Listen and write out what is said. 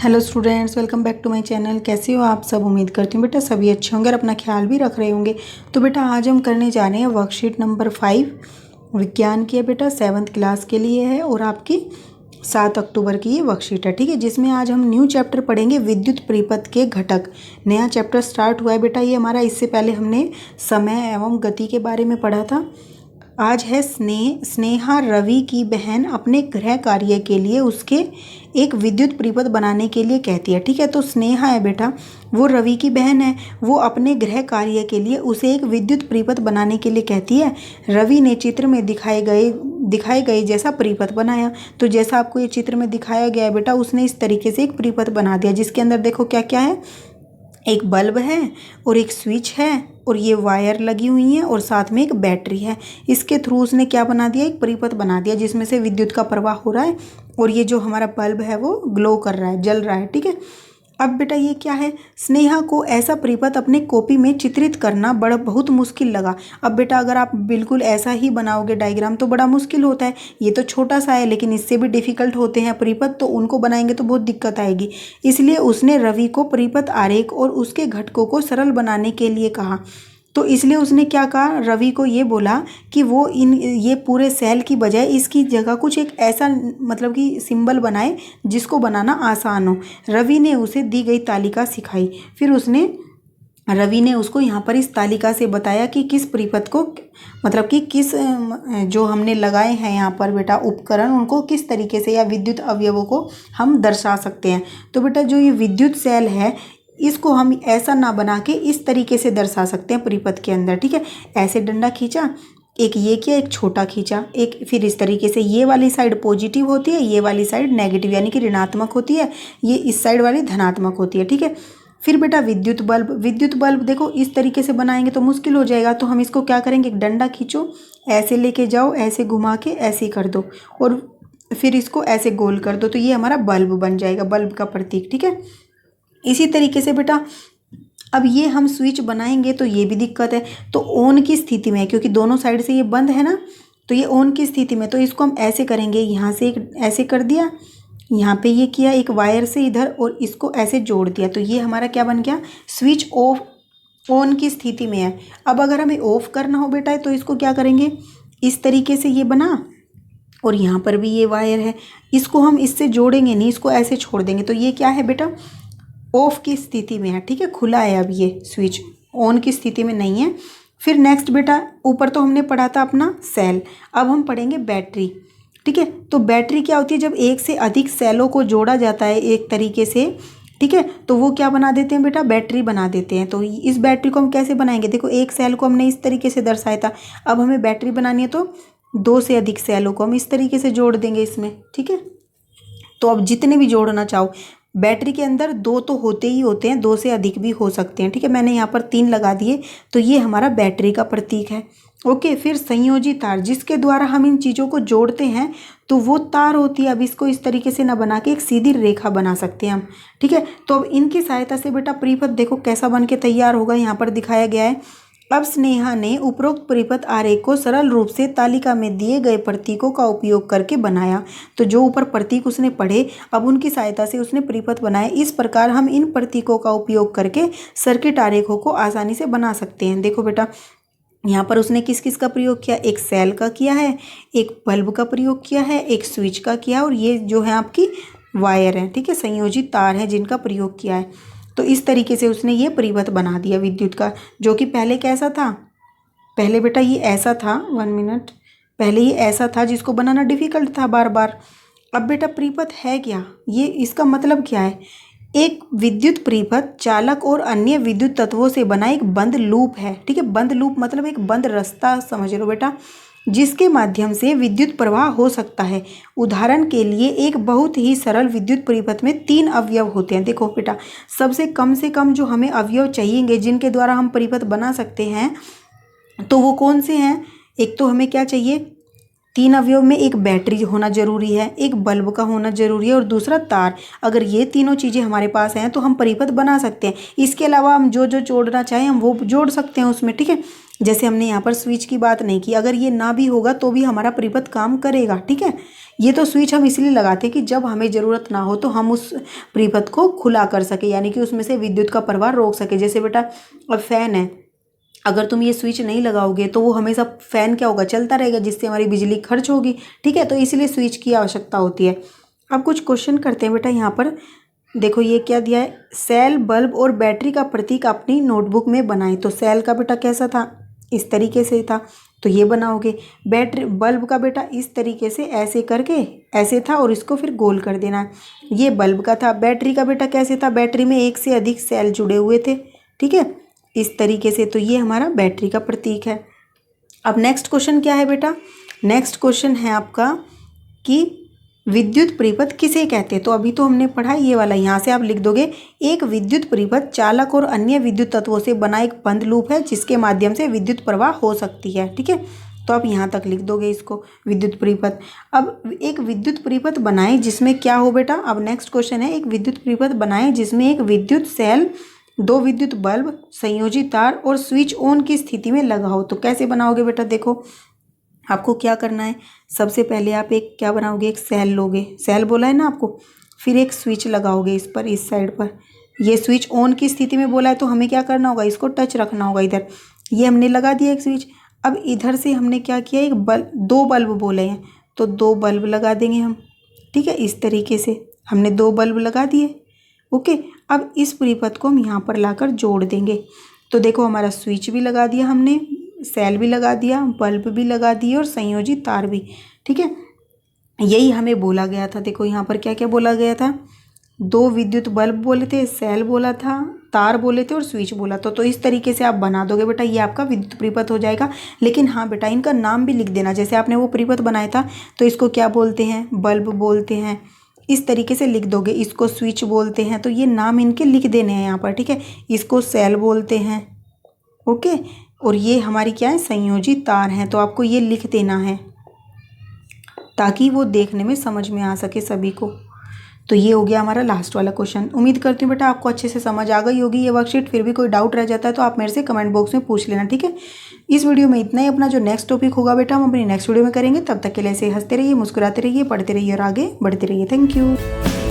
Hello students, welcome back to my channel. कैसे हो आप सब? उम्मीद करती हूँ बेटा सभी अच्छे होंगे और अपना ख्याल भी रख रहे होंगे। तो बेटा आज हम करने जा रहे हैं वर्कशीट नंबर 5 विज्ञान की है बेटा, 7th क्लास के लिए है और आपकी 7 अक्टूबर की ये वर्कशीट है। ठीक है, जिसमें आज हम न्यू चैप्टर पढ़ेंगे विद्युत परिपथ के घटक। नया चैप्टर स्टार्ट हुआ है बेटा ये हमारा। इससे पहले हमने समय एवं गति के बारे में पढ़ा था। आज है स्नेहा रवि की बहन अपने गृह कार्य के लिए उसके एक विद्युत परिपथ बनाने के लिए कहती है। ठीक है, तो स्नेहा है बेटा, वो रवि की बहन है। वो अपने गृह कार्य के लिए उसे एक विद्युत परिपथ बनाने के लिए कहती है। रवि ने चित्र में दिखाए गए जैसा परिपथ बनाया। तो जैसा आपको ये चित्र में दिखाया गया है बेटा, उसने इस तरीके से एक परिपथ बना दिया, जिसके अंदर देखो क्या क्या है। एक बल्ब है और एक स्विच है और ये वायर लगी हुई है और साथ में एक बैटरी है। इसके थ्रू उसने क्या बना दिया, एक परिपथ बना दिया जिसमें से विद्युत का प्रवाह हो रहा है और ये जो हमारा बल्ब है वो ग्लो कर रहा है, जल रहा है। ठीक है, अब बेटा ये क्या है, स्नेहा को ऐसा परिपथ अपने कॉपी में चित्रित करना बहुत मुश्किल लगा। अब बेटा अगर आप बिल्कुल ऐसा ही बनाओगे डायग्राम तो बड़ा मुश्किल होता है। ये तो छोटा सा है लेकिन इससे भी डिफिकल्ट होते हैं परिपथ, तो उनको बनाएंगे तो बहुत दिक्कत आएगी। इसलिए उसने रवि को परिपथ आरेख और उसके घटकों को सरल बनाने के लिए कहा। तो इसलिए उसने क्या कहा, रवि को ये बोला कि वो ये पूरे सेल की बजाय इसकी जगह कुछ एक ऐसा मतलब कि सिंबल बनाए जिसको बनाना आसान हो। रवि ने उसे दी गई तालिका सिखाई। फिर रवि ने उसको यहाँ पर इस तालिका से बताया कि किस परिपथ को मतलब कि किस जो हमने लगाए हैं यहाँ पर बेटा उपकरण, उनको किस तरीके से या विद्युत अवयवों को हम दर्शा सकते हैं। तो बेटा जो ये विद्युत सेल है इसको हम ऐसा ना बना के इस तरीके से दर्शा सकते हैं परिपथ के अंदर। ठीक है, ऐसे डंडा खींचा, एक ये किया, एक छोटा खींचा, एक फिर इस तरीके से ये वाली साइड पॉजिटिव होती है, ये वाली साइड नेगेटिव यानी कि ऋणात्मक होती है, ये इस साइड वाली धनात्मक होती है। ठीक है, फिर बेटा विद्युत बल्ब देखो इस तरीके से बनाएंगे तो मुश्किल हो जाएगा। तो हम इसको क्या करेंगे, एक डंडा खींचो, ऐसे लेके जाओ, ऐसे घुमा के ऐसे कर दो और फिर इसको ऐसे गोल कर दो, तो ये हमारा बल्ब बन जाएगा, बल्ब का प्रतीक। ठीक है, इसी तरीके से बेटा अब ये हम स्विच बनाएंगे तो ये भी दिक्कत है। तो ऑन की स्थिति में है क्योंकि दोनों साइड से ये बंद है ना, तो ये ऑन की स्थिति में, तो इसको हम ऐसे करेंगे, यहाँ से एक ऐसे कर दिया, यहाँ पे ये किया एक वायर से इधर और इसको ऐसे जोड़ दिया, तो ये हमारा क्या बन गया, स्विच ऑन की स्थिति में है। अब अगर हमें ऑफ करना हो बेटा तो इसको क्या करेंगे, इस तरीके से ये बना और यहाँ पर भी ये वायर है, इसको हम इससे जोड़ेंगे नहीं, इसको ऐसे छोड़ देंगे, तो ये क्या है बेटा, ऑफ की स्थिति में है। ठीक है, खुला है, अब ये स्विच ऑन की स्थिति में नहीं है। फिर नेक्स्ट बेटा ऊपर तो हमने पढ़ा था अपना सेल, अब हम पढ़ेंगे बैटरी। ठीक है, तो बैटरी क्या होती है, जब एक से अधिक सेलों को जोड़ा जाता है एक तरीके से, ठीक है, तो वो क्या बना देते हैं बेटा, बैटरी बना देते हैं। तो इस बैटरी को हम कैसे बनाएंगे, देखो एक सेल को हमने इस तरीके से दर्शाया था, अब हमें बैटरी बनानी है तो 2 से अधिक सेलों को हम इस तरीके से जोड़ देंगे इसमें। ठीक है, तो अब जितने भी जोड़ना चाहो, बैटरी के अंदर 2 तो होते ही होते हैं, 2 से अधिक भी हो सकते हैं। ठीक है, मैंने यहाँ पर 3 लगा दिए, तो ये हमारा बैटरी का प्रतीक है। ओके, फिर संयोजी तार, जिसके द्वारा हम इन चीज़ों को जोड़ते हैं, तो वो तार होती है। अब इसको इस तरीके से ना बना के एक सीधी रेखा बना सकते हैं हम। ठीक है, तो अब इनकी सहायता से बेटा परिपथ देखो कैसा बन के तैयार होगा, यहाँ पर दिखाया गया है। अब स्नेहा ने उपरोक्त परिपथ आरेख को सरल रूप से तालिका में दिए गए प्रतीकों का उपयोग करके बनाया। तो जो ऊपर प्रतीक उसने पढ़े, अब उनकी सहायता से उसने परिपथ बनाए। इस प्रकार हम इन प्रतीकों का उपयोग करके सर्किट आरेखों को आसानी से बना सकते हैं। देखो बेटा यहाँ पर उसने किस किस का प्रयोग किया, एक सेल का किया है, एक बल्ब का प्रयोग किया है, एक स्विच का किया और ये जो है आपकी वायर है। ठीक है, संयोजित तार है जिनका प्रयोग किया है। तो इस तरीके से उसने ये परिपथ बना दिया विद्युत का, जो कि पहले कैसा था, पहले बेटा ये ऐसा था, 1 मिनट, पहले ये ऐसा था जिसको बनाना डिफिकल्ट था बार बार। अब बेटा परिपथ है क्या, ये इसका मतलब क्या है, एक विद्युत परिपथ चालक और अन्य विद्युत तत्वों से बना एक बंद लूप है। ठीक है, बंद लूप मतलब एक बंद रास्ता समझ लो बेटा, जिसके माध्यम से विद्युत प्रवाह हो सकता है। उदाहरण के लिए एक बहुत ही सरल विद्युत परिपथ में 3 अवयव होते हैं। देखो बेटा सबसे कम से कम जो हमें अवयव चाहिएंगे जिनके द्वारा हम परिपथ बना सकते हैं, तो वो कौन से हैं, एक तो हमें क्या चाहिए, 3 अवयव में एक बैटरी होना जरूरी है, एक बल्ब का होना जरूरी है और दूसरा तार। अगर ये तीनों चीज़ें हमारे पास हैं तो हम परिपथ बना सकते हैं। इसके अलावा हम जो जो जोड़ना चाहें हम वो जोड़ सकते हैं उसमें। ठीक है, जैसे हमने यहाँ पर स्विच की बात नहीं की, अगर ये ना भी होगा तो भी हमारा परिपथ काम करेगा। ठीक है, ये तो स्विच हम इसलिए लगाते हैं कि जब हमें ज़रूरत ना हो तो हम उस परिपथ को खुला कर सके, यानी कि उसमें से विद्युत का प्रवाह रोक सके। जैसे बेटा अब फैन है, अगर तुम ये स्विच नहीं लगाओगे तो वो हमेशा फैन क्या होगा, चलता रहेगा, जिससे हमारी बिजली खर्च होगी। ठीक है, तो इसलिए स्विच की आवश्यकता होती है। अब कुछ क्वेश्चन करते हैं बेटा। यहाँ पर देखो ये क्या दिया है, सेल, बल्ब और बैटरी का प्रतीक अपनी नोटबुक में बनाए। तो सेल का बेटा कैसा था, इस तरीके से था, तो ये बनाओगे। बैटरी बल्ब का बेटा इस तरीके से ऐसे करके ऐसे था और इसको फिर गोल कर देना है, ये बल्ब का था। बैटरी का बेटा कैसे था, बैटरी में एक से अधिक सेल जुड़े हुए थे। ठीक है, इस तरीके से, तो ये हमारा बैटरी का प्रतीक है। अब नेक्स्ट क्वेश्चन क्या है बेटा, नेक्स्ट क्वेश्चन है आपका कि विद्युत परिपथ किसे कहते हैं। तो अभी तो हमने पढ़ा ये वाला, यहाँ से आप लिख दोगे एक विद्युत परिपथ चालक और अन्य विद्युत तत्वों से बना एक बंद लूप है जिसके माध्यम से विद्युत प्रवाह हो सकती है। ठीक है, तो आप यहाँ तक लिख दोगे इसको, विद्युत परिपथ। अब एक विद्युत परिपथ बनाएं जिसमें क्या हो बेटा, अब नेक्स्ट क्वेश्चन है, एक विद्युत परिपथ बनाएं जिसमें एक विद्युत सेल, दो विद्युत बल्ब, संयोजी तार और स्विच ऑन की स्थिति में लगा हो। तो कैसे बनाओगे बेटा, देखो आपको क्या करना है, सबसे पहले आप एक क्या बनाओगे, एक सेल लोगे, सेल बोला है ना आपको, फिर एक स्विच लगाओगे इस पर, इस साइड पर। ये स्विच ऑन की स्थिति में बोला है तो हमें क्या करना होगा, इसको टच रखना होगा इधर। ये हमने लगा दिया एक स्विच। अब इधर से हमने क्या किया, एक बल्ब, दो बल्ब बोले हैं तो दो बल्ब लगा देंगे हम। ठीक है, इस तरीके से हमने दो बल्ब लगा दिए। ओके, अब इस परिपथ को हम यहाँ पर लाकर जोड़ देंगे। तो देखो हमारा स्विच भी लगा दिया हमने, सेल भी लगा दिया, बल्ब भी लगा दिए और संयोजी तार भी। ठीक है, यही हमें बोला गया था। देखो यहाँ पर क्या क्या बोला गया था, दो विद्युत बल्ब बोले थे, सेल बोला था, तार बोले थे और स्विच बोला था। तो इस तरीके से आप बना दोगे बेटा, ये आपका विद्युत परिपथ हो जाएगा। लेकिन हाँ बेटा, इनका नाम भी लिख देना, जैसे आपने वो परिपथ बनाया था तो इसको क्या बोलते हैं, बल्ब बोलते हैं, इस तरीके से लिख दोगे। इसको स्विच बोलते हैं, तो ये नाम इनके लिख देने हैं यहाँ पर। ठीक है, इसको सेल बोलते हैं। ओके, और ये हमारी क्या है, संयोजी तार हैं, तो आपको ये लिख देना है ताकि वो देखने में समझ में आ सके सभी को। तो ये हो गया हमारा लास्ट वाला क्वेश्चन। उम्मीद करती हूँ बेटा आपको अच्छे से समझ आ गई होगी ये वर्कशीट। फिर भी कोई डाउट रह जाता है तो आप मेरे से कमेंट बॉक्स में पूछ लेना। ठीक है, इस वीडियो में इतना ही। अपना जो नेक्स्ट टॉपिक होगा बेटा हम अपनी नेक्स्ट वीडियो में करेंगे। तब तक के लिए ऐसे हंसते रहिए, मुस्कुराते रहिए, पढ़ते रहिए और आगे बढ़ते रहिए। Thank you.